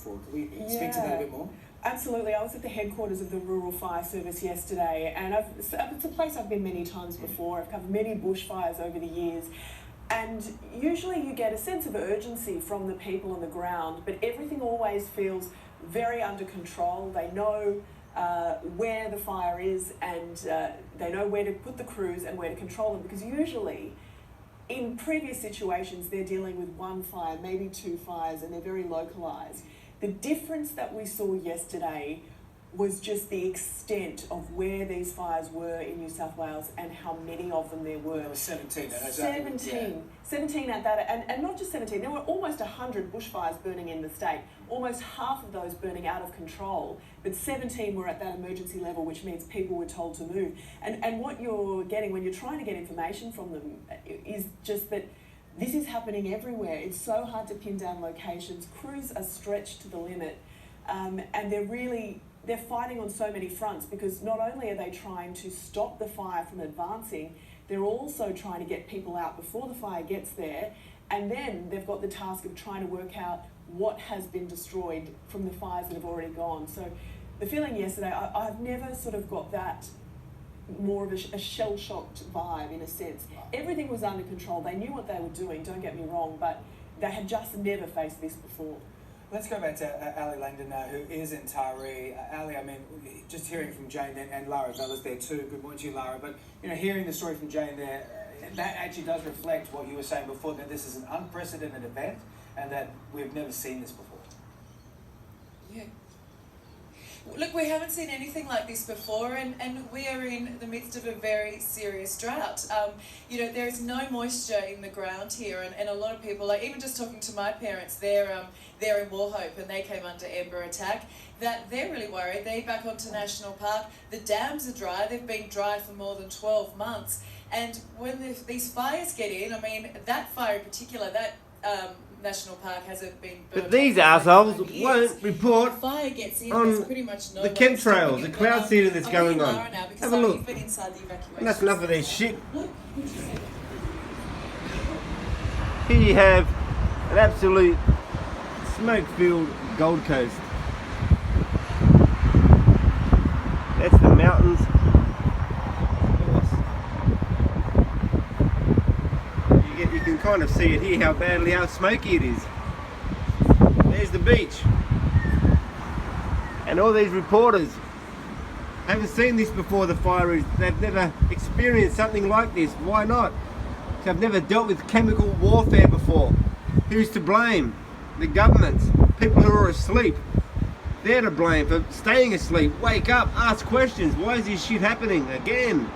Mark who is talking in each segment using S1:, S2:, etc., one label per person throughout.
S1: before. Can we speak to that a bit more?
S2: Absolutely. I was at the headquarters of the Rural Fire Service yesterday, and it's a place I've been many times before. I've covered many bushfires over the years, and usually you get a sense of urgency from the people on the ground, but everything always feels very under control. They know where the fire is, and they know where to put the crews and where to control them, because usually in previous situations they're dealing with one fire, maybe two fires, and they're very localised. The difference that we saw yesterday was just the extent of where these fires were in New South Wales and how many of them there were.
S1: There were 17.
S2: 17 at that, and not just 17, there were almost 100 bushfires burning in the state, almost half of those burning out of control, but 17 were at that emergency level, which means people were told to move. And what you're getting when you're trying to get information from them is just that this is happening everywhere. It's so hard to pin down locations. Crews are stretched to the limit, and they're fighting on so many fronts, because not only are they trying to stop the fire from advancing, they're also trying to get people out before the fire gets there, and then they've got the task of trying to work out what has been destroyed from the fires that have already gone. So the feeling yesterday, I've never sort of got that more of a shell-shocked vibe, in a sense. Everything was under control. They knew what they were doing, don't get me wrong, but they had just never faced this before.
S1: Let's go back to Ali Langdon now, who is in Taree. Ali, I mean, just hearing from Jane and Lara Vella's there too. Good morning to you, Lara. But, you know, hearing the story from Jane there, that actually does reflect what you were saying before, that this is an unprecedented event and that we've never seen this before.
S3: Yeah. Look, we haven't seen anything like this before, and we are in the midst of a very serious drought. You know, there is no moisture in the ground here, and a lot of people, like even just talking to my parents, they're in Wauchope and they came under ember attack, that they're really worried. They're back onto National Park. The dams are dry. They've been dry for more than 12 months. And when these fires get in, I mean, that fire in particular, that National Park hasn't been burnt.
S4: But these assholes won't report
S3: fire gets in,
S4: on
S3: pretty much no
S4: the chemtrails, the cloud seeding that's going on. Have a look.
S3: You've been inside the evacuation.
S4: And that's enough of this shit. Here you have an absolute smoke-filled Gold Coast. That's the mountains. You can kind of see it here, how smoky it is. There's the beach. And all these reporters haven't seen this before, the fire is. They've never experienced something like this. Why not? They've never dealt with chemical warfare before. Who's to blame? The governments. People who are asleep. They're to blame for staying asleep. Wake up, ask questions. Why is this shit happening again?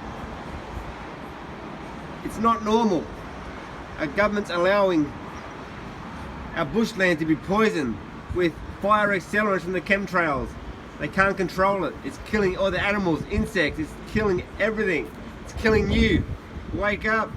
S4: It's not normal. Our government's allowing our bushland to be poisoned with fire accelerants from the chemtrails. They can't control it. It's killing all the animals, insects. It's killing everything. It's killing you. Wake up.